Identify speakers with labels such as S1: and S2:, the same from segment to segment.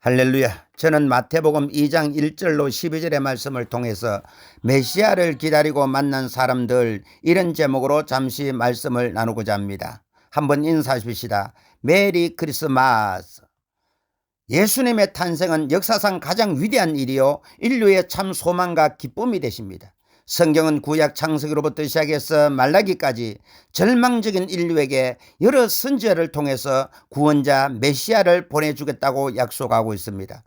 S1: 할렐루야. 저는 마태복음 2장 1절로 12절의 말씀을 통해서 메시아를 기다리고 만난 사람들, 이런 제목으로 잠시 말씀을 나누고자 합니다. 한번 인사하십시다. 메리 크리스마스. 예수님의 탄생은 역사상 가장 위대한 일이요, 인류의 참 소망과 기쁨이 되십니다. 성경은 구약 창세기로부터 시작해서 말라기까지 절망적인 인류에게 여러 선지자를 통해서 구원자 메시아를 보내주겠다고 약속하고 있습니다.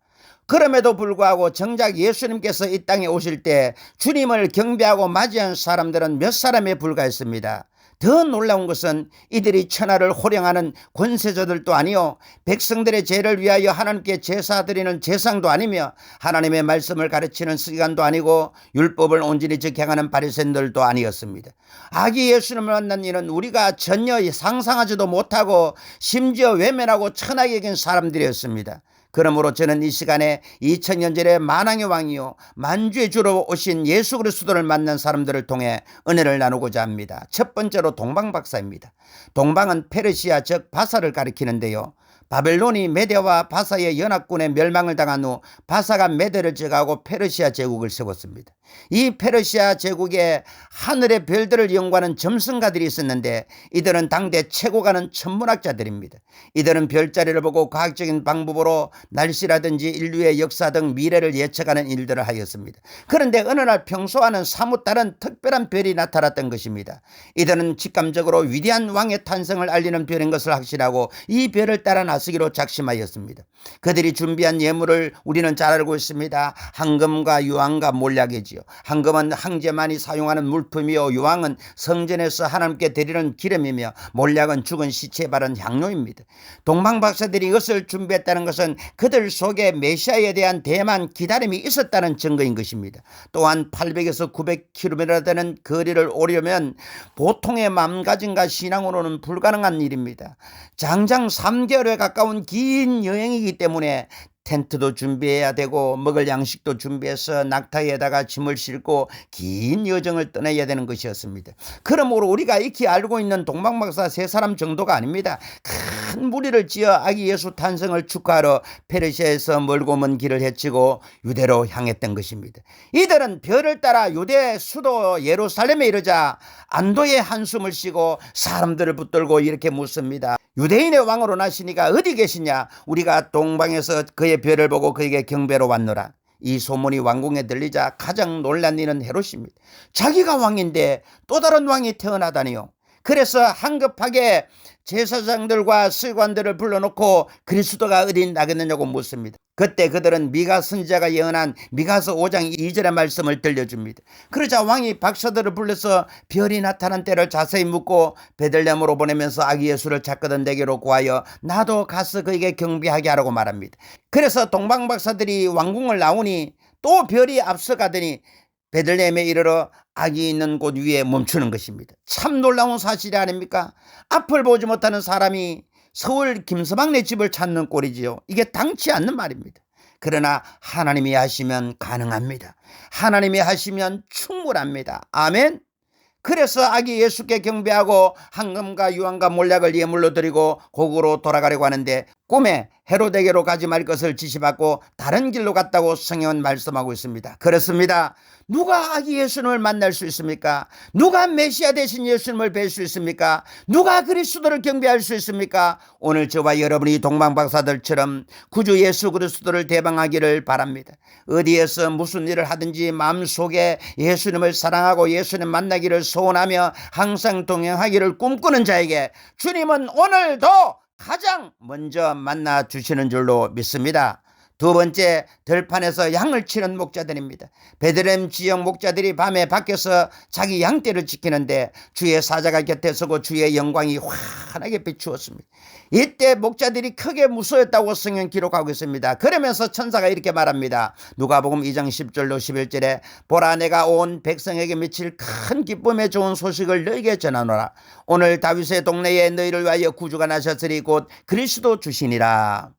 S1: 그럼에도 불구하고 정작 예수님께서 이 땅에 오실 때 주님을 경배하고 맞이한 사람들은 몇 사람에 불과했습니다. 더 놀라운 것은 이들이 천하를 호령하는 권세자들도 아니요, 백성들의 죄를 위하여 하나님께 제사 드리는 제상도 아니며 하나님의 말씀을 가르치는 서기관도 아니고 율법을 온전히 지켜가는 바리새인들도 아니었습니다. 아기 예수님을 만난 이는 우리가 전혀 상상하지도 못하고 심지어 외면하고 천하게 여긴 사람들이었습니다. 그러므로 저는 이 시간에 2000년 전에 만왕의 왕이요 만주의 주로 오신 예수 그리스도를 만난 사람들을 통해 은혜를 나누고자 합니다. 첫 번째로 동방박사입니다. 동방은 페르시아 즉 바사를 가리키는데요, 바벨론이 메대와 바사의 연합군에 멸망을 당한 후 바사가 메대를 제거하고 페르시아 제국을 세웠습니다. 이 페르시아 제국에 하늘의 별들을 연구하는 점성가들이 있었는데 이들은 당대 최고가는 천문학자들입니다. 이들은 별자리를 보고 과학적인 방법으로 날씨라든지 인류의 역사 등 미래를 예측하는 일들을 하였습니다. 그런데 어느 날 평소와는 사뭇 다른 특별한 별이 나타났던 것입니다. 이들은 직감적으로 위대한 왕의 탄생을 알리는 별인 것을 확신하고 이 별을 따라 나서기로 작심하였습니다. 그들이 준비한 예물을 우리는 잘 알고 있습니다. 황금과 유황과 몰약이지요. 황금은 황제만이 사용하는 물품이요, 유황은 성전에서 하나님께 드리는 기름이며 몰약은 죽은 시체에 바른 향료입니다. 동방박사들이 이것을 준비했다는 것은 그들 속에 메시아에 대한 대만 기다림이 있었다는 증거인 것입니다. 또한 800에서 900km 되는 거리를 오려면 보통의 마음가짐과 신앙으로는 불가능한 일입니다. 장장 3개월에 가까운 긴 여행이기 때문에 텐트도 준비해야 되고 먹을 양식도 준비해서 낙타에다가 짐을 싣고 긴 여정을 떠나야 되는 것이었습니다. 그러므로 우리가 익히 알고 있는 동방박사 세 사람 정도가 아닙니다. 큰 무리를 지어 아기 예수 탄생을 축하하러 페르시아에서 멀고 먼 길을 헤치고 유대로 향했던 것입니다. 이들은 별을 따라 유대 수도 예루살렘에 이르자 안도의 한숨을 쉬고 사람들을 붙들고 이렇게 묻습니다. 유대인의 왕으로 나시니가 어디 계시냐? 우리가 동방에서 그의 별을 보고 그에게 경배로 왔노라. 이 소문이 왕궁에 들리자 가장 놀란 이는 헤롯입니다. 자기가 왕인데 또 다른 왕이 태어나다니요. 그래서 한급하게 제사장들과 서기관들을 불러놓고 그리스도가 어디 나겠느냐고 묻습니다. 그때 그들은 미가 선지자가 예언한 미가서 5장 2절의 말씀을 들려줍니다. 그러자 왕이 박사들을 불러서 별이 나타난 때를 자세히 묻고 베들레헴으로 보내면서 아기 예수를 찾거든 내게로 구하여 나도 가서 그에게 경배하게 하라고 말합니다. 그래서 동방박사들이 왕궁을 나오니 또 별이 앞서가더니 베들레헴에 이르러 아기 있는 곳 위에 멈추는 것입니다. 참 놀라운 사실이 아닙니까? 앞을 보지 못하는 사람이 서울 김서방네 집을 찾는 꼴이지요. 이게 당치 않는 말입니다. 그러나 하나님이 하시면 가능합니다. 하나님이 하시면 충분합니다. 아멘. 그래서 아기 예수께 경배하고 황금과 유황과 몰약을 예물로 드리고 고국으로 돌아가려고 하는데 꿈에 헤롯에게로 가지 말 것을 지시받고 다른 길로 갔다고 성경은 말씀하고 있습니다. 그렇습니다. 누가 아기 예수님을 만날 수 있습니까? 누가 메시아 되신 예수님을 뵐 수 있습니까? 누가 그리스도를 경배할 수 있습니까? 오늘 저와 여러분이 동방박사들처럼 구주 예수 그리스도를 대방하기를 바랍니다. 어디에서 무슨 일을 하든지 마음속에 예수님을 사랑하고 예수님 만나기를 소원하며 항상 동행하기를 꿈꾸는 자에게 주님은 오늘도 가장 먼저 만나 주시는 줄로 믿습니다. 두 번째, 들판에서 양을 치는 목자들입니다. 베들레헴 지역 목자들이 밤에 밖에서 자기 양떼를 지키는데 주의 사자가 곁에 서고 주의 영광이 환하게 비추었습니다. 이때 목자들이 크게 무서웠다고 성경 기록하고 있습니다. 그러면서 천사가 이렇게 말합니다. 누가복음 2장 10절로 11절에 보라, 내가 온 백성에게 미칠 큰 기쁨의 좋은 소식을 너에게 전하노라. 오늘 다윗의 동네에 너희를 위하여 구주가 나셨으리 곧 그리스도 주시니라.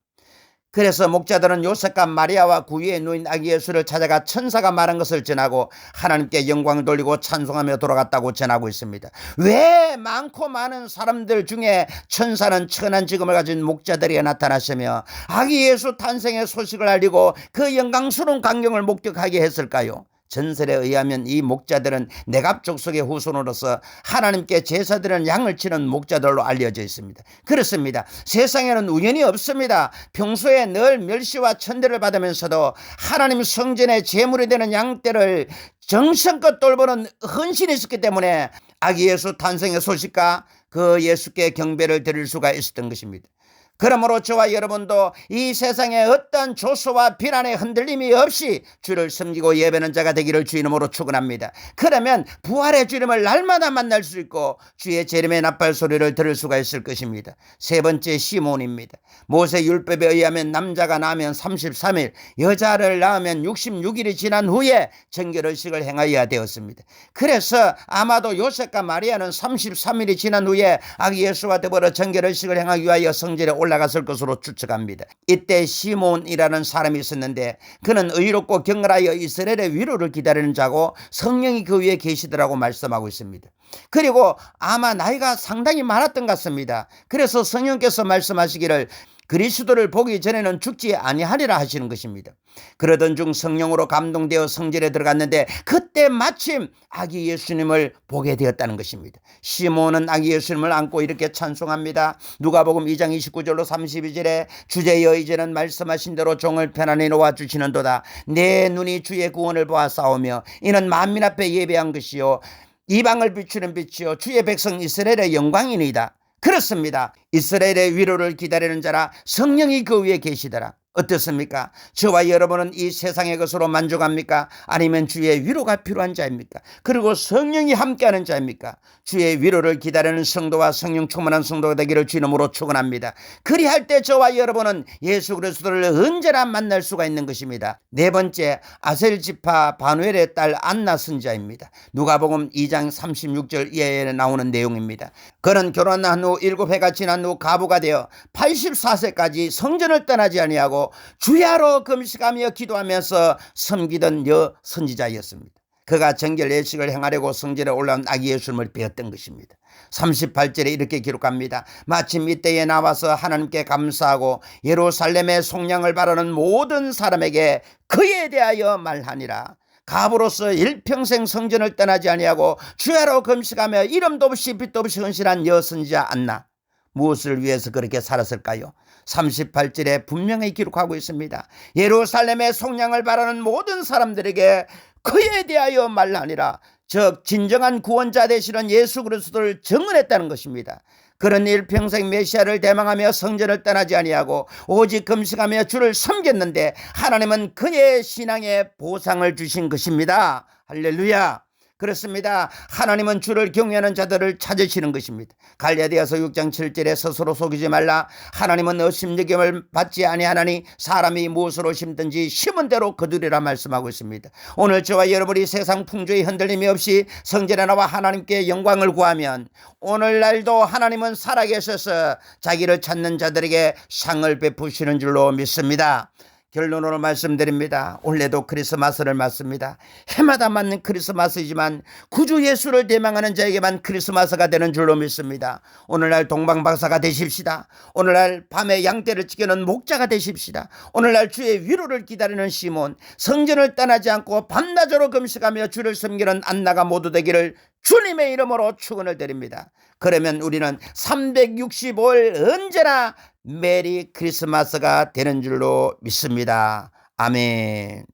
S1: 그래서 목자들은 요셉과 마리아와 그 위에 누인 아기 예수를 찾아가 천사가 말한 것을 전하고 하나님께 영광을 돌리고 찬송하며 돌아갔다고 전하고 있습니다. 왜 많고 많은 사람들 중에 천사는 천한 직음을 가진 목자들에게 나타나시며 아기 예수 탄생의 소식을 알리고 그 영광스러운 광경을 목격하게 했을까요? 전설에 의하면 이 목자들은 내갑 족속의 후손으로서 하나님께 제사드리는 양을 치는 목자들로 알려져 있습니다. 그렇습니다. 세상에는 우연이 없습니다. 평소에 늘 멸시와 천대를 받으면서도 하나님 성전의 제물이 되는 양떼를 정성껏 돌보는 헌신이 있었기 때문에 아기 예수 탄생의 소식과 그 예수께 경배를 드릴 수가 있었던 것입니다. 그러므로 저와 여러분도 이 세상에 어떤 조소와 비난의 흔들림이 없이 주를 섬기고 예배하는 자가 되기를 주 이름으로 축원합니다. 그러면 부활의 주님을 날마다 만날 수 있고 주의 재림의 나팔 소리를 들을 수가 있을 것입니다. 세 번째 시몬입니다. 모세 율법에 의하면 남자가 낳으면 33일, 여자를 낳으면 66일이 지난 후에 정결의식을 행하여야 되었습니다. 그래서 아마도 요셉과 마리아는 33일이 지난 후에 아기 예수와 더불어 정결의식을 행하기 위하여 성전에 올라갔을 것으로 추측합니다. 이때 시몬이라는 사람이 있었는데 그는 의롭고 경건하여 이스라엘의 위로를 기다리는 자고 성령이 그 위에 계시더라고 말씀하고 있습니다. 그리고 아마 나이가 상당히 많았던 것 같습니다. 그래서 성령께서 말씀하시기를 그리스도를 보기 전에는 죽지 아니하리라 하시는 것입니다. 그러던 중 성령으로 감동되어 성전에 들어갔는데 그때 마침 아기 예수님을 보게 되었다는 것입니다. 시몬은 아기 예수님을 안고 이렇게 찬송합니다. 누가복음 2장 29절로 32절에 주제여 이제는 말씀하신 대로 종을 편안히 놓아주시는도다. 내 눈이 주의 구원을 보아 싸우며 이는 만민 앞에 예배한 것이요 이방을 비추는 빛이요 주의 백성 이스라엘의 영광이니이다. 그렇습니다. 이스라엘의 위로를 기다리는 자라 성령이 그 위에 계시더라. 어떻습니까? 저와 여러분은 이 세상의 것으로 만족합니까? 아니면 주의 위로가 필요한 자입니까? 그리고 성령이 함께하는 자입니까? 주의 위로를 기다리는 성도와 성령 충만한 성도가 되기를 주 이름으로 축원합니다. 그리할 때 저와 여러분은 예수 그리스도를 언제나 만날 수가 있는 것입니다. 네 번째, 아셀 지파 바누엘의 딸 안나 선지자입니다. 누가복음 2장 36절에 나오는 내용입니다. 그는 결혼한 후 7해가 지난 후 가부가 되어 84세까지 성전을 떠나지 아니하고 주야로 금식하며 기도하면서 섬기던 여 선지자였습니다. 그가 정결 예식을 행하려고 성전에 올라온 아기 예수님을 배웠던 것입니다. 38절에 이렇게 기록합니다. 마침 이때에 나와서 하나님께 감사하고 예루살렘의 속량을 바라는 모든 사람에게 그에 대하여 말하니라. 가부로서 일평생 성전을 떠나지 아니하고 주야로 금식하며 이름도 없이 빛도 없이 헌신한 여 선지자 안나, 무엇을 위해서 그렇게 살았을까요? 38절에 분명히 기록하고 있습니다. 예루살렘의 속량을 바라는 모든 사람들에게 그에 대하여 말하니라. 즉 진정한 구원자 되시는 예수 그리스도를 증언했다는 것입니다. 그런 일평생 메시아를 대망하며 성전을 떠나지 아니하고 오직 금식하며 주를 섬겼는데 하나님은 그의 신앙에 보상을 주신 것입니다. 할렐루야. 그렇습니다. 하나님은 주를 경외하는 자들을 찾으시는 것입니다. 갈라디아서 6장 7절에 스스로 속이지 말라. 하나님은 업심여김을 받지 아니하나니 사람이 무엇으로 심든지 심은 대로 거두리라 말씀하고 있습니다. 오늘 저와 여러분이 세상 풍조의 흔들림이 없이 성전에 나와 하나님께 영광을 구하면 오늘날도 하나님은 살아계셔서 자기를 찾는 자들에게 상을 베푸시는 줄로 믿습니다. 결론으로 말씀드립니다. 올해도 크리스마스를 맞습니다. 해마다 맞는 크리스마스이지만 구주 예수를 대망하는 자에게만 크리스마스가 되는 줄로 믿습니다. 오늘날 동방박사가 되십시다. 오늘날 밤에 양떼를 지키는 목자가 되십시다. 오늘날 주의 위로를 기다리는 시몬, 성전을 떠나지 않고 밤낮으로 금식하며 주를 섬기는 안나가 모두 되기를 주님의 이름으로 축원을 드립니다. 그러면 우리는 365일 언제나 메리 크리스마스가 되는 줄로 믿습니다. 아멘.